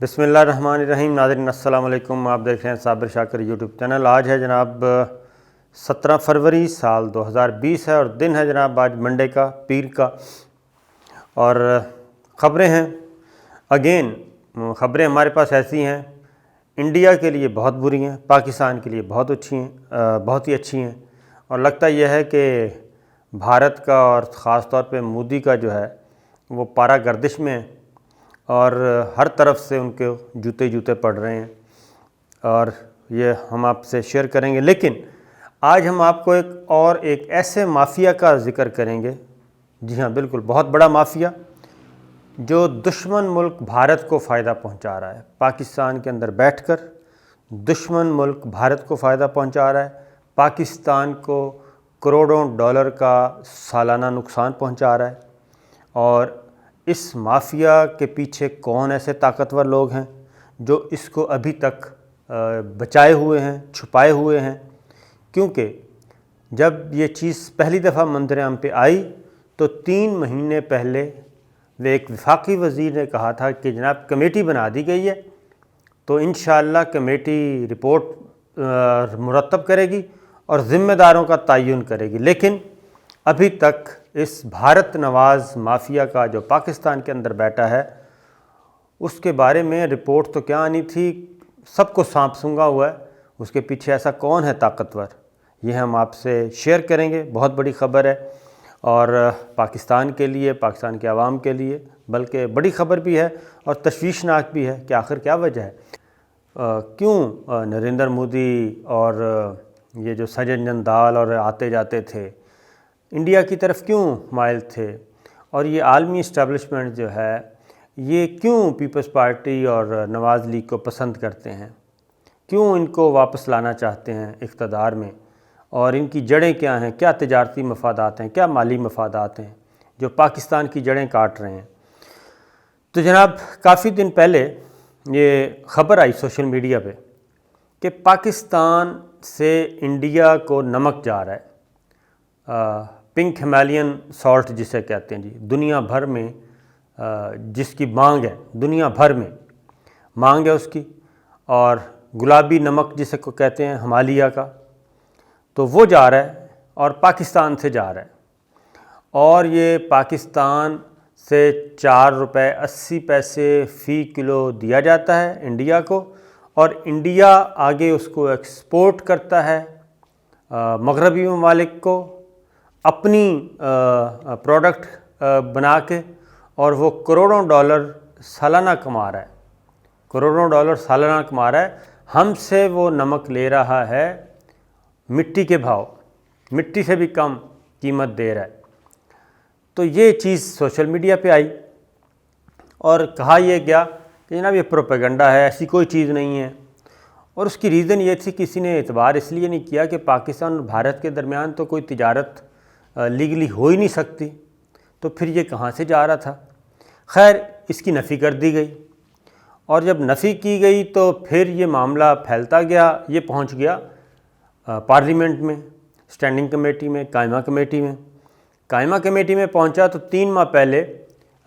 بسم اللہ الرحمن الرحیم۔ ناظرین السلام علیکم، آپ دیکھ رہے ہیں صابر شاکر یوٹیوب چینل۔ آج ہے جناب 17 فروری سال 2020 ہے اور دن ہے جناب آج منڈے کا، پیر کا، اور خبریں ہیں اگین خبریں ہمارے پاس ایسی ہیں، انڈیا کے لیے بہت بری ہیں، پاکستان کے لیے بہت اچھی ہیں، بہت ہی اچھی ہیں، اور لگتا یہ ہے کہ بھارت کا اور خاص طور پہ مودی کا جو ہے وہ پارا گردش میں ہے اور ہر طرف سے ان کے جوتے پڑ رہے ہیں، اور یہ ہم آپ سے شیئر کریں گے۔ لیکن آج ہم آپ کو ایک ایسے مافیا کا ذکر کریں گے، جی ہاں بالکل بہت بڑا مافیا، جو دشمن ملک بھارت کو فائدہ پہنچا رہا ہے۔ پاکستان کے اندر بیٹھ کر دشمن ملک بھارت کو فائدہ پہنچا رہا ہے، پاکستان کو کروڑوں ڈالر کا سالانہ نقصان پہنچا رہا ہے، اور اس مافیا کے پیچھے کون ایسے طاقتور لوگ ہیں جو اس کو ابھی تک بچائے ہوئے ہیں، چھپائے ہوئے ہیں؟ کیونکہ جب یہ چیز پہلی دفعہ منظر عام پہ آئی تو 3 مہینے پہلے ایک وفاقی وزیر نے کہا تھا کہ جناب کمیٹی بنا دی گئی ہے، تو انشاءاللہ کمیٹی رپورٹ مرتب کرے گی اور ذمہ داروں کا تعین کرے گی۔ لیکن ابھی تک اس بھارت نواز مافیا کا جو پاکستان کے اندر بیٹھا ہے، اس کے بارے میں رپورٹ تو کیا آنی تھی، سب کو سانپ سونگھا ہوا ہے۔ اس کے پیچھے ایسا کون ہے طاقتور، یہ ہم آپ سے شیئر کریں گے۔ بہت بڑی خبر ہے، اور پاکستان کے لیے، پاکستان کے عوام کے لیے بلکہ بڑی خبر بھی ہے اور تشویشناک بھی ہے کہ آخر کیا وجہ ہے، کیوں نریندر مودی اور یہ جو سجن جندال اور آتے جاتے تھے انڈیا کی طرف کیوں مائل تھے، اور یہ عالمی اسٹیبلشمنٹ جو ہے یہ کیوں پیپلز پارٹی اور نواز لیگ کو پسند کرتے ہیں، کیوں ان کو واپس لانا چاہتے ہیں اقتدار میں، اور ان کی جڑیں کیا ہیں، کیا تجارتی مفادات ہیں، کیا مالی مفادات ہیں جو پاکستان کی جڑیں کاٹ رہے ہیں۔ تو جناب کافی دن پہلے یہ خبر آئی سوشل میڈیا پہ کہ پاکستان سے انڈیا کو نمک جا رہا ہے، پنک ہمالین سالٹ جسے کہتے ہیں، جی دنیا بھر میں جس کی مانگ ہے، دنیا بھر میں مانگ ہے اس کی، اور گلابی نمک جسے کو کہتے ہیں ہمالیہ کا، تو وہ جا رہا ہے اور پاکستان سے جا رہا ہے، اور یہ پاکستان سے 4 روپے 80 پیسے فی کلو دیا جاتا ہے انڈیا کو، اور انڈیا آگے اس کو ایکسپورٹ کرتا ہے مغربی ممالک کو اپنی پروڈکٹ بنا کے، اور وہ کروڑوں ڈالر سالانہ کما رہا ہے، کروڑوں ڈالر سالانہ کما رہا ہے۔ ہم سے وہ نمک لے رہا ہے مٹی کے بھاؤ، مٹی سے بھی کم قیمت دے رہا ہے۔ تو یہ چیز سوشل میڈیا پہ آئی اور کہا یہ گیا کہ جناب یہ پروپیگنڈا ہے، ایسی کوئی چیز نہیں ہے، اور اس کی ریزن یہ تھی کسی نے اعتبار اس لیے نہیں کیا کہ پاکستان اور بھارت کے درمیان تو کوئی تجارت لیگلی ہو ہی نہیں سکتی، تو پھر یہ کہاں سے جا رہا تھا۔ خیر اس کی نفی کر دی گئی، اور جب نفی کی گئی تو پھر یہ معاملہ پھیلتا گیا، یہ پہنچ گیا پارلیمنٹ میں، اسٹینڈنگ کمیٹی میں، قائمہ کمیٹی میں۔ قائمہ کمیٹی میں پہنچا تو 3 ماہ پہلے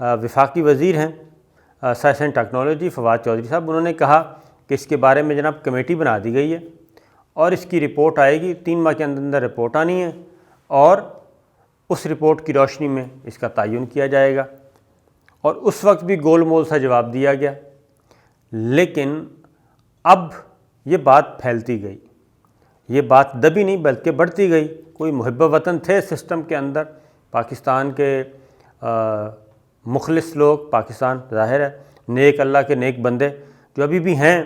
وفاقی وزیر ہیں science and technology Fawad Chaudhry صاحب، انہوں نے کہا کہ اس کے بارے میں جناب کمیٹی بنا دی گئی ہے اور اس کی رپورٹ آئے گی، 3 ماہ کے اندر رپورٹ آنی ہے، اور اس رپورٹ کی روشنی میں اس کا تعین کیا جائے گا، اور اس وقت بھی گول مول سا جواب دیا گیا۔ لیکن اب یہ بات پھیلتی گئی، یہ بات دبی نہیں بلکہ بڑھتی گئی۔ کوئی محب وطن تھے سسٹم کے اندر، پاکستان کے مخلص لوگ، پاکستان ظاہر ہے نیک اللہ کے نیک بندے جو ابھی بھی ہیں،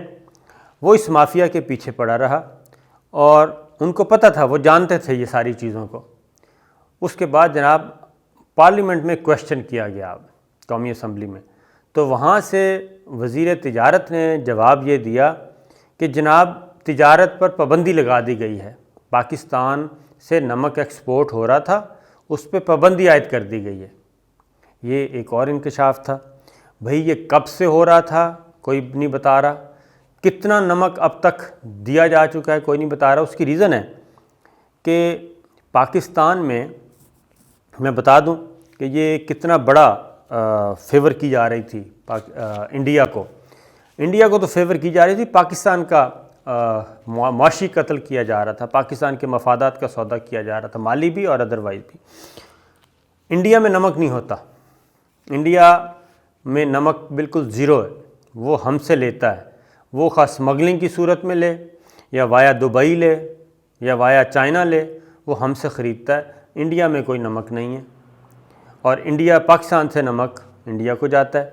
وہ اس مافیا کے پیچھے پڑا رہا، اور ان کو پتہ تھا، وہ جانتے تھے یہ ساری چیزوں کو۔ اس کے بعد جناب پارلیمنٹ میں کویشچن کیا گیا قومی اسمبلی میں، تو وہاں سے وزیر تجارت نے جواب یہ دیا کہ جناب تجارت پر پابندی لگا دی گئی ہے، پاکستان سے نمک ایکسپورٹ ہو رہا تھا، اس پہ پابندی عائد کر دی گئی ہے۔ یہ ایک اور انکشاف تھا۔ بھئی یہ کب سے ہو رہا تھا کوئی نہیں بتا رہا، کتنا نمک اب تک دیا جا چکا ہے کوئی نہیں بتا رہا۔ اس کی ریزن ہے کہ پاکستان میں بتا دوں کہ یہ کتنا بڑا فیور کی جا رہی تھی انڈیا کو، انڈیا کو تو فیور کی جا رہی تھی، پاکستان کا معاشی قتل کیا جا رہا تھا، پاکستان کے مفادات کا سودا کیا جا رہا تھا، مالی بھی اور ادروائز بھی۔ انڈیا میں نمک نہیں ہوتا، انڈیا میں نمک بالکل زیرو ہے، وہ ہم سے لیتا ہے، وہ خاص اسمگلنگ کی صورت میں لے یا وایا دبئی لے یا وایا چائنا لے، وہ ہم سے خریدتا ہے۔ انڈیا میں کوئی نمک نہیں ہے، اور انڈیا پاکستان سے نمک انڈیا کو جاتا ہے،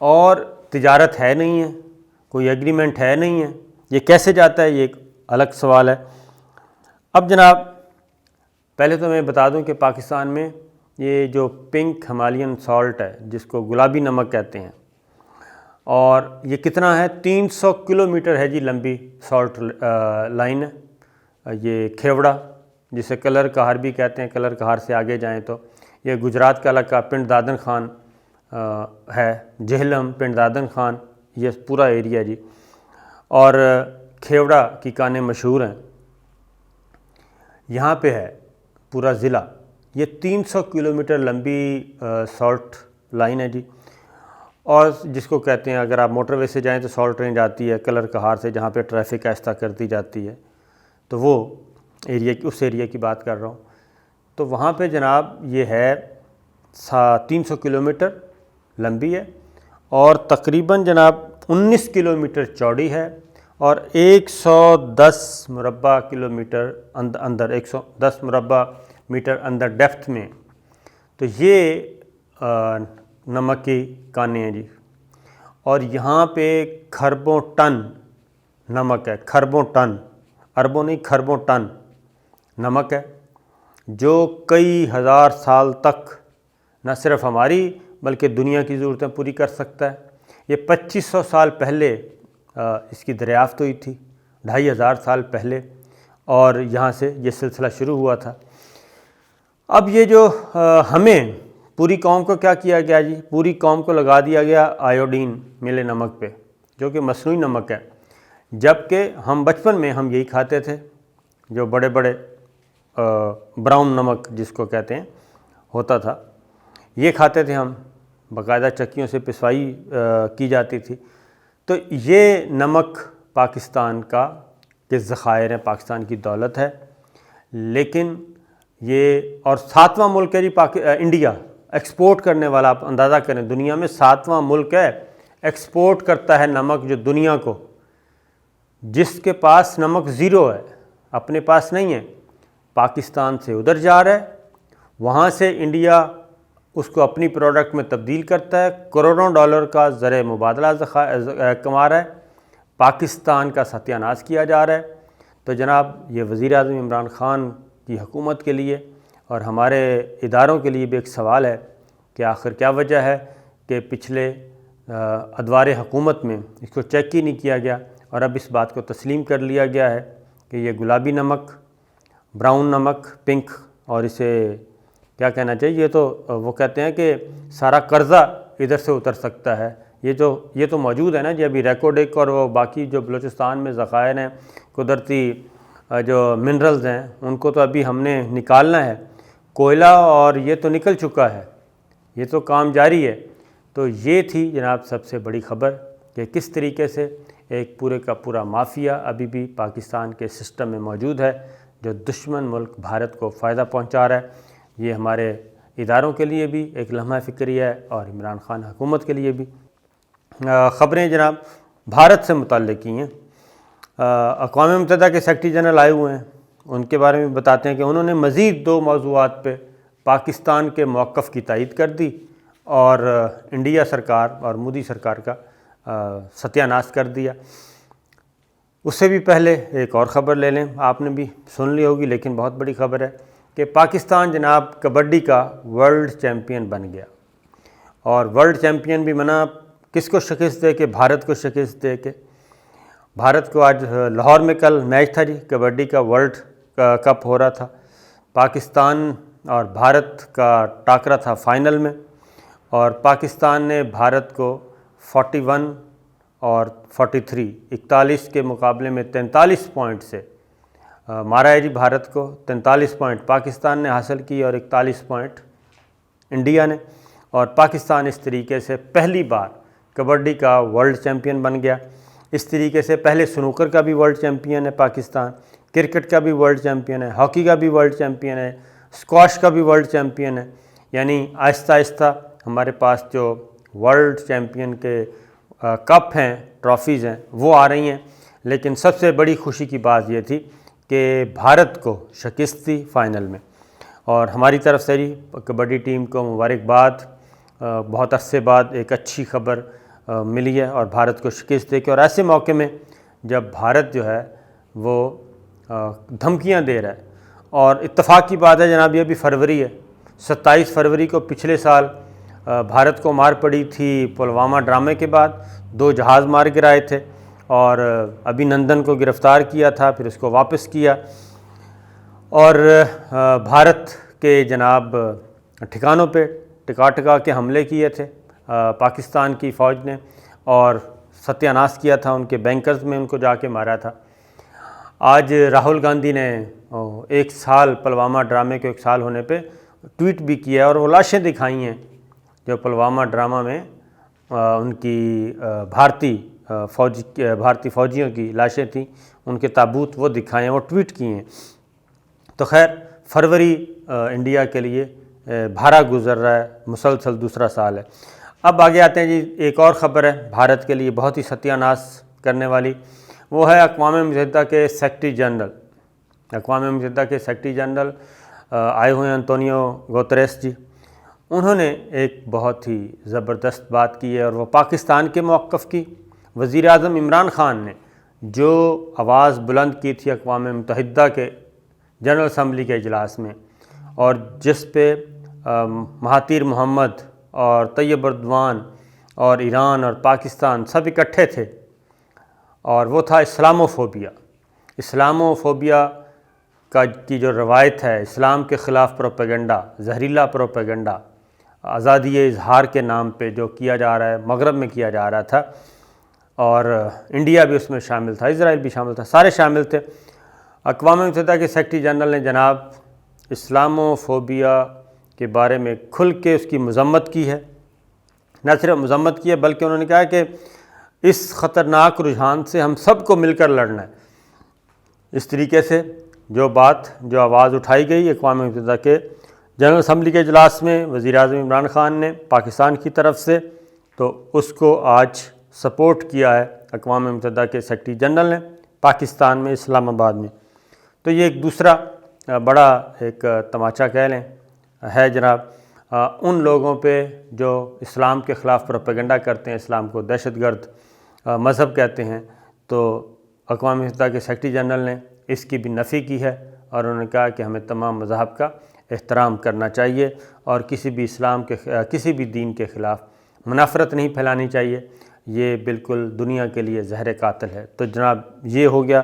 اور تجارت ہے نہیں ہے، کوئی ایگریمنٹ ہے نہیں ہے، یہ کیسے جاتا ہے یہ ایک الگ سوال ہے۔ اب جناب پہلے تو میں بتا دوں کہ پاکستان میں یہ جو پنک ہمالین سالٹ ہے، جس کو گلابی نمک کہتے ہیں، اور یہ کتنا ہے، 300 کلومیٹر ہے جی لمبی سالٹ لائن ہے۔ یہ کھیوڑا، جسے کلر کہار بھی کہتے ہیں، کلر کہار سے آگے جائیں تو یہ گجرات کا علاقہ پنڈ دادن خان ہے، جہلم، پنڈ دادن خان، یہ پورا ایریا جی، اور کھیوڑا کی کانیں مشہور ہیں، یہاں پہ ہے پورا ضلع۔ یہ 300 کلومیٹر لمبی سالٹ لائن ہے جی، اور جس کو کہتے ہیں، اگر آپ موٹر وے سے جائیں تو سالٹ رینج آتی ہے کلر کہار سے، جہاں پہ ٹریفک آہستہ کرتی جاتی ہے، تو وہ ایریا، اس ایریا کی بات کر رہا ہوں۔ تو وہاں پہ جناب یہ ہے 300 کلومیٹر لمبی ہے، اور تقریباً جناب 19 کلومیٹر چوڑی ہے، اور 110 مربع کلومیٹر اندر 110 مربع میٹر اندر ڈیپتھ میں، تو یہ نمک کی کانیں ہیں جی، اور یہاں پہ کھربوں ٹن نمک ہے، کھربوں ٹن، اربوں نہیں کھربوں ٹن نمک ہے، جو کئی ہزار سال تک نہ صرف ہماری بلکہ دنیا کی ضرورتیں پوری کر سکتا ہے۔ یہ 2500 سال پہلے اس کی دریافت ہوئی تھی، 2500 سال پہلے، اور یہاں سے یہ سلسلہ شروع ہوا تھا۔ اب یہ جو ہمیں پوری قوم کو کیا کیا گیا جی، پوری قوم کو لگا دیا گیا آیوڈین ملے نمک پہ، جو کہ مصنوعی نمک ہے، جبکہ ہم بچپن میں ہم یہی کھاتے تھے، جو بڑے بڑے براؤن نمک جس کو کہتے ہیں ہوتا تھا، یہ کھاتے تھے ہم، باقاعدہ چکیوں سے پسوائی کی جاتی تھی۔ تو یہ نمک پاکستان کا کے ذخائر ہیں، پاکستان کی دولت ہے، لیکن یہ، اور 7واں ملک ہے جی انڈیا ایکسپورٹ کرنے والا، آپ اندازہ کریں دنیا میں 7واں ملک ہے ایکسپورٹ کرتا ہے نمک جو دنیا کو، جس کے پاس نمک زیرو ہے، اپنے پاس نہیں ہے، پاکستان سے ادھر جا رہا ہے، وہاں سے انڈیا اس کو اپنی پروڈکٹ میں تبدیل کرتا ہے، کروڑوں ڈالر کا زر مبادلہ کما رہا ہے، پاکستان کا ستیہ ناش کیا جا رہا ہے۔ تو جناب یہ وزیر اعظم عمران خان کی حکومت کے لیے اور ہمارے اداروں کے لیے بھی ایک سوال ہے کہ آخر کیا وجہ ہے کہ پچھلے ادوار حکومت میں اس کو چیک ہی نہیں کیا گیا، اور اب اس بات کو تسلیم کر لیا گیا ہے کہ یہ گلابی نمک، براؤن نمک، پنک، اور اسے کیا کہنا چاہیے، یہ تو وہ کہتے ہیں کہ سارا قرضہ ادھر سے اتر سکتا ہے، یہ تو موجود ہے نا جی، ابھی ریکوڈک اور وہ باقی جو بلوچستان میں ذخائر ہیں، قدرتی جو منرلز ہیں، ان کو تو ابھی ہم نے نکالنا ہے، کوئلہ اور یہ تو نکل چکا ہے، یہ تو کام جاری ہے۔ تو یہ تھی جناب سب سے بڑی خبر کہ کس طریقے سے ایک پورے کا پورا مافیا ابھی بھی پاکستان کے سسٹم میں موجود ہے، جو دشمن ملک بھارت کو فائدہ پہنچا رہا ہے۔ یہ ہمارے اداروں کے لیے بھی ایک لمحہ فکری ہے، اور عمران خان حکومت کے لیے بھی۔ خبریں جناب بھارت سے متعلق کی ہیں، اقوام متحدہ کے سیکرٹری جنرل آئے ہوئے ہیں، ان کے بارے میں بتاتے ہیں کہ انہوں نے مزید 2 موضوعات پہ پاکستان کے موقف کی تائید کر دی، اور انڈیا سرکار اور مودی سرکار کا ستیہ ناش کر دیا۔ اس سے بھی پہلے ایک اور خبر لے لیں، آپ نے بھی سن لی ہوگی لیکن بہت بڑی خبر ہے کہ پاکستان جناب کبڈی کا ورلڈ چیمپئن بن گیا، اور ورلڈ چیمپئن بھی بنا کس کو شکست دے کے، بھارت کو شکست دے کے۔ بھارت کو آج لاہور میں کل میچ تھا جی، کبڈی کا ورلڈ کپ ہو رہا تھا، پاکستان اور بھارت کا ٹاکرا تھا فائنل میں، اور پاکستان نے بھارت کو 41 اور 43 41 کے مقابلے میں 43 پوائنٹ سے مارا ہے جی بھارت کو۔ 43 پوائنٹ پاکستان نے حاصل کی اور 41 پوائنٹ انڈیا نے، اور پاکستان اس طریقے سے پہلی بار کبڈی کا ورلڈ چیمپئن بن گیا۔ اس طریقے سے پہلے سنوکر کا بھی ورلڈ چیمپئن ہے پاکستان، کرکٹ کا بھی ورلڈ چیمپئن ہے، ہاکی کا بھی ورلڈ چیمپئن ہے، اسکواش کا بھی ورلڈ چیمپئن ہے۔ یعنی آہستہ آہستہ ہمارے پاس جو ورلڈ چیمپئن کے کپ ہیں، ٹرافیز ہیں، وہ آ رہی ہیں۔ لیکن سب سے بڑی خوشی کی بات یہ تھی کہ بھارت کو شکست تھی فائنل میں، اور ہماری طرف سے بھی کبڈی ٹیم کو مبارکباد۔ بہت عرصے بعد ایک اچھی خبر ملی ہے اور بھارت کو شکست دے کے، اور ایسے موقع میں جب بھارت جو ہے وہ دھمکیاں دے رہا ہے، اور اتفاق کی بات ہے جناب یہ بھی فروری ہے، 27 فروری کو پچھلے سال بھارت کو مار پڑی تھی پلوامہ ڈرامے کے بعد، 2 جہاز مار گرائے تھے، اور ابھی نندن کو گرفتار کیا تھا، پھر اس کو واپس کیا، اور بھارت کے جناب ٹھکانوں پہ ٹکا کے حملے کیے تھے پاکستان کی فوج نے، اور ستیہ ناش کیا تھا ان کے بینکرز میں، ان کو جا کے مارا تھا۔ آج راہل گاندھی نے 1 سال پلوامہ ڈرامے کے 1 سال ہونے پہ ٹویٹ بھی کیا ہے، اور وہ لاشیں دکھائی ہیں جو پلوامہ ڈرامہ میں ان کی بھارتی فوجیوں کی لاشیں تھیں، ان کے تابوت وہ دکھائے ہیں، وہ ٹویٹ کیے ہیں۔ تو خیر فروری انڈیا کے لیے بھارا گزر رہا ہے، مسلسل دوسرا سال ہے۔ اب آگے آتے ہیں جی، ایک اور خبر ہے بھارت کے لیے بہت ہی ستیہ ناش کرنے والی، وہ ہے اقوام متحدہ کے سیکرٹری جنرل۔ اقوام متحدہ کے سیکرٹری جنرل آئے ہوئے ہیں انطونیو گوتریس جی۔ انہوں نے ایک بہت ہی زبردست بات کی ہے، اور وہ پاکستان کے موقف کی۔ وزیر اعظم عمران خان نے جو آواز بلند کی تھی اقوام متحدہ کے جنرل اسمبلی کے اجلاس میں، اور جس پہ مہاتیر محمد اور طیب اردوان اور ایران اور پاکستان سب اکٹھے تھے، اور وہ تھا اسلاموفوبیا۔ اسلاموفوبیا کی جو روایت ہے، اسلام کے خلاف پروپیگنڈا، زہریلا پروپیگنڈا، آزادی اظہار کے نام پہ جو کیا جا رہا ہے، مغرب میں کیا جا رہا تھا، اور انڈیا بھی اس میں شامل تھا، اسرائیل بھی شامل تھا، سارے شامل تھے۔ اقوام متحدہ کے سیکرٹری جنرل نے جناب اسلاموفوبیا کے بارے میں کھل کے اس کی مذمت کی ہے۔ نہ صرف مذمت کی ہے بلکہ انہوں نے کہا کہ اس خطرناک رجحان سے ہم سب کو مل کر لڑنا ہے۔ اس طریقے سے جو آواز اٹھائی گئی اقوام متحدہ کے جنرل اسمبلی کے اجلاس میں وزیر اعظم عمران خان نے پاکستان کی طرف سے، تو اس کو آج سپورٹ کیا ہے اقوام متحدہ کے سیکرٹری جنرل نے پاکستان میں، اسلام آباد میں۔ تو یہ ایک دوسرا بڑا ایک تماچا کہہ لیں ہے جناب ان لوگوں پہ جو اسلام کے خلاف پروپیگنڈا کرتے ہیں، اسلام کو دہشت گرد مذہب کہتے ہیں۔ تو اقوام متحدہ کے سیکرٹری جنرل نے اس کی بھی نفی کی ہے، اور انہوں نے کہا کہ ہمیں تمام مذاہب کا احترام کرنا چاہیے، اور کسی بھی دین کے خلاف منافرت نہیں پھیلانی چاہیے، یہ بالکل دنیا کے لیے زہر قاتل ہے۔ تو جناب یہ ہو گیا